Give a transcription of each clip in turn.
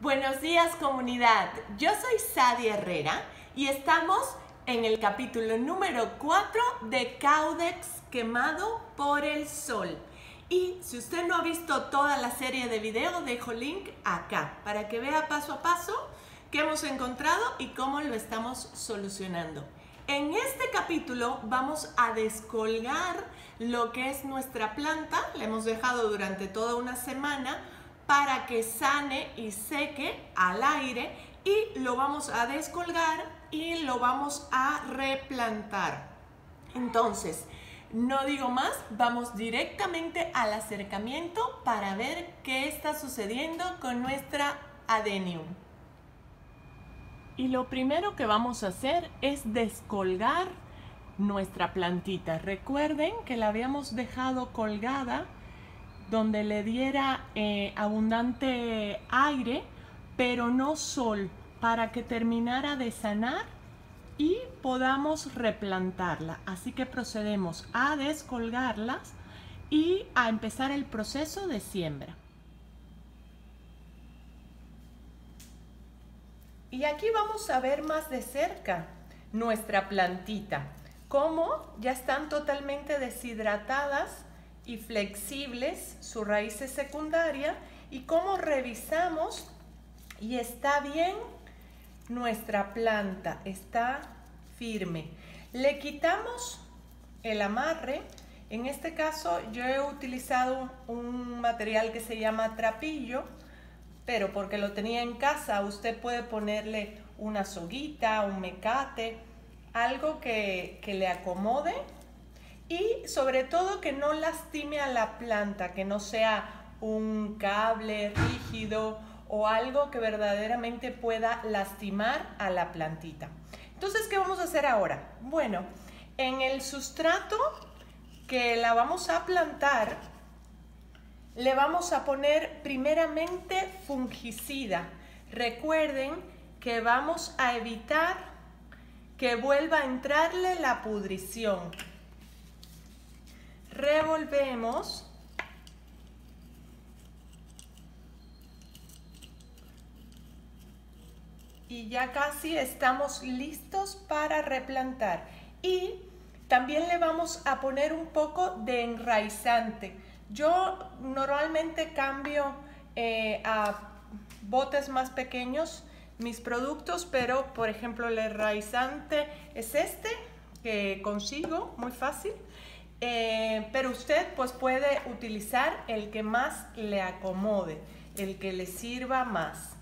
Buenos días, comunidad. Yo soy Sadie Herrera y estamos en el capítulo número 4 de Caudex quemado por el sol. Y si usted no ha visto toda la serie de videos, dejo link acá para que vea paso a paso qué hemos encontrado y cómo lo estamos solucionando. En este capítulo vamos a descolgar lo que es nuestra planta. La hemos dejado durante toda una semana para que sane y seque al aire y lo vamos a descolgar y lo vamos a replantar. Entonces, no digo más, vamos directamente al acercamiento para ver qué está sucediendo con nuestra Adenium. Y lo primero que vamos a hacer es descolgar nuestra plantita. Recuerden que la habíamos dejado colgada donde le diera abundante aire, pero no sol, para que terminara de sanar y podamos replantarla. Así que procedemos a descolgarlas y a empezar el proceso de siembra. Y aquí vamos a ver más de cerca nuestra plantita, cómo ya están totalmente deshidratadas y flexibles sus raíces secundarias y cómo revisamos y está bien nuestra planta, está firme. Le quitamos el amarre. En este caso yo he utilizado un material que se llama trapillo, pero porque lo tenía en casa. Usted puede ponerle una soguita, un mecate, algo que le acomode y sobre todo que no lastime a la planta, que no sea un cable rígido o algo que verdaderamente pueda lastimar a la plantita. Entonces, ¿qué vamos a hacer ahora? Bueno, en el sustrato que la vamos a plantar, le vamos a poner primeramente fungicida. Recuerden que vamos a evitar que vuelva a entrarle la pudrición. Revolvemos y ya casi estamos listos para replantar. Y también le vamos a poner un poco de enraizante. Yo normalmente cambio a botes más pequeños mis productos, pero por ejemplo el enraizante es este que consigo muy fácil. Pero usted pues puede utilizar el que más le acomode, el que le sirva más.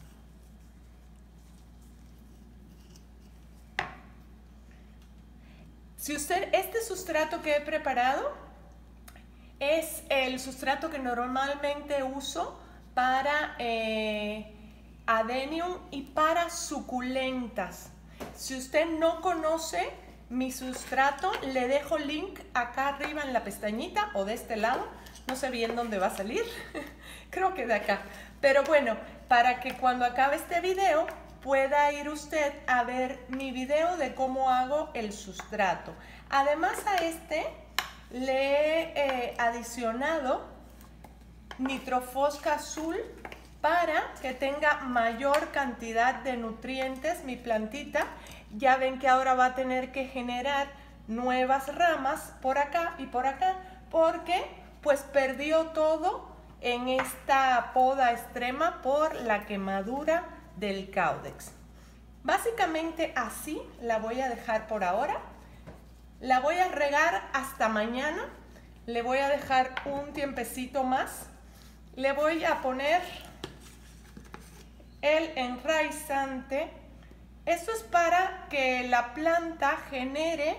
Si usted, este sustrato que he preparado es el sustrato que normalmente uso para Adenium y para suculentas. Si usted no conoce mi sustrato, le dejo link acá arriba en la pestañita o de este lado. No sé bien dónde va a salir. Creo que de acá. Pero bueno, para que cuando acabe este video pueda ir usted a ver mi video de cómo hago el sustrato. Además a este le he adicionado nitrofosca azul para que tenga mayor cantidad de nutrientes mi plantita. Ya ven que ahora va a tener que generar nuevas ramas por acá y por acá, porque pues perdió todo en esta poda extrema por la quemadura del Caudex. Básicamente así la voy a dejar por ahora. La voy a regar hasta mañana. Le voy a dejar un tiempecito más. Le voy a poner el enraizante. Esto es para que la planta genere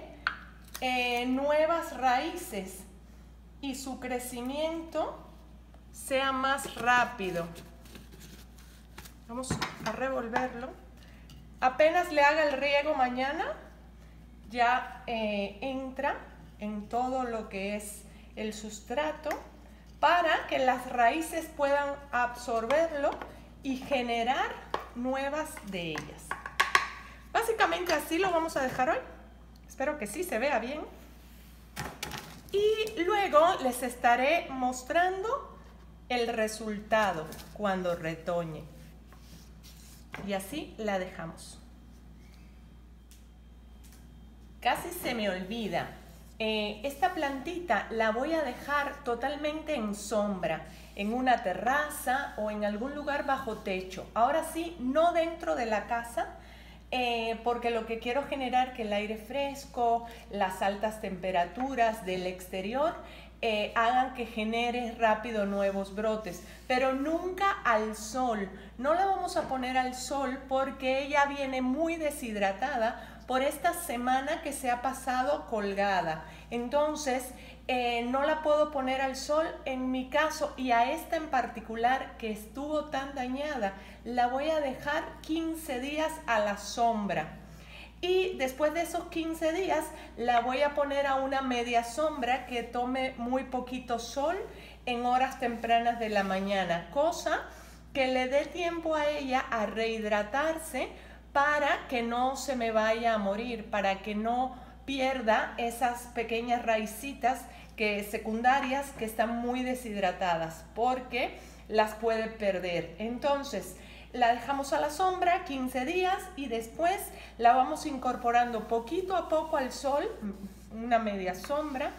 nuevas raíces y su crecimiento sea más rápido. Vamos a revolverlo. Apenas le haga el riego mañana, ya entra en todo lo que es el sustrato para que las raíces puedan absorberlo y generar nuevas de ellas. Básicamente así lo vamos a dejar hoy. Espero que sí se vea bien. Y luego les estaré mostrando el resultado cuando retoñe. y así la dejamos. Casi se me olvida. Esta plantita la voy a dejar totalmente en sombra, en una terraza o en algún lugar bajo techo. Ahora sí, no dentro de la casa, porque lo que quiero generar es que el aire fresco, las altas temperaturas del exterior hagan que genere rápido nuevos brotes, pero nunca al sol. No la vamos a poner al sol porque ella viene muy deshidratada por esta semana que se ha pasado colgada. Entonces no la puedo poner al sol en mi caso, y a esta en particular que estuvo tan dañada la voy a dejar 15 días a la sombra. Y después de esos 15 días la voy a poner a una media sombra que tome muy poquito sol en horas tempranas de la mañana, cosa que le dé tiempo a ella a rehidratarse para que no se me vaya a morir, para que no pierda esas pequeñas raicitas secundarias que están muy deshidratadas, porque las puede perder. Entonces la dejamos a la sombra 15 días y después la vamos incorporando poquito a poco al sol, una media sombra,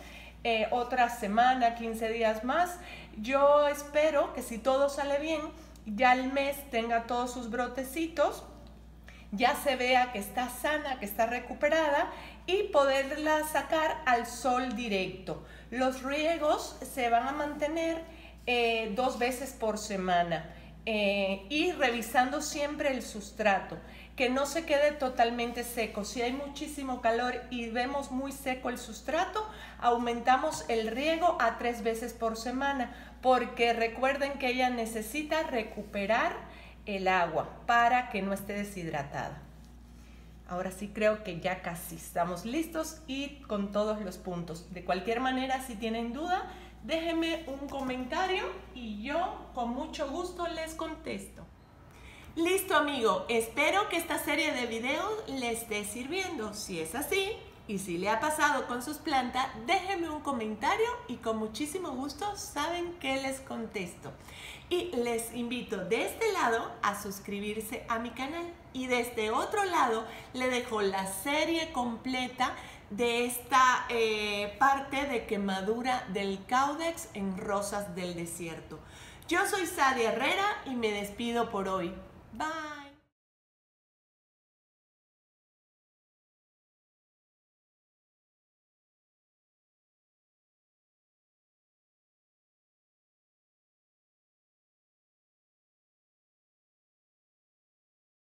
otra semana, 15 días más. Yo espero que si todo sale bien, ya al mes tenga todos sus brotecitos, ya se vea que está sana, que está recuperada, y poderla sacar al sol directo. Los riegos se van a mantener 2 veces por semana. Y revisando siempre el sustrato, que no se quede totalmente seco. Si hay muchísimo calor y vemos muy seco el sustrato, aumentamos el riego a 3 veces por semana, porque recuerden que ella necesita recuperar el agua para que no esté deshidratada. Ahora sí creo que ya casi estamos listos y con todos los puntos. De cualquier manera, si tienen duda, déjenme un comentario y yo con mucho gusto les contesto. Listo, amigo, espero que esta serie de videos le esté sirviendo. Si es así y si le ha pasado con sus plantas, déjenme un comentario y con muchísimo gusto saben que les contesto. Y les invito de este lado a suscribirse a mi canal, y de este otro lado le dejo la serie completa de esta parte de quemadura del Caudex en rosas del desierto. Yo soy Sadia Herrera y me despido por hoy. Bye.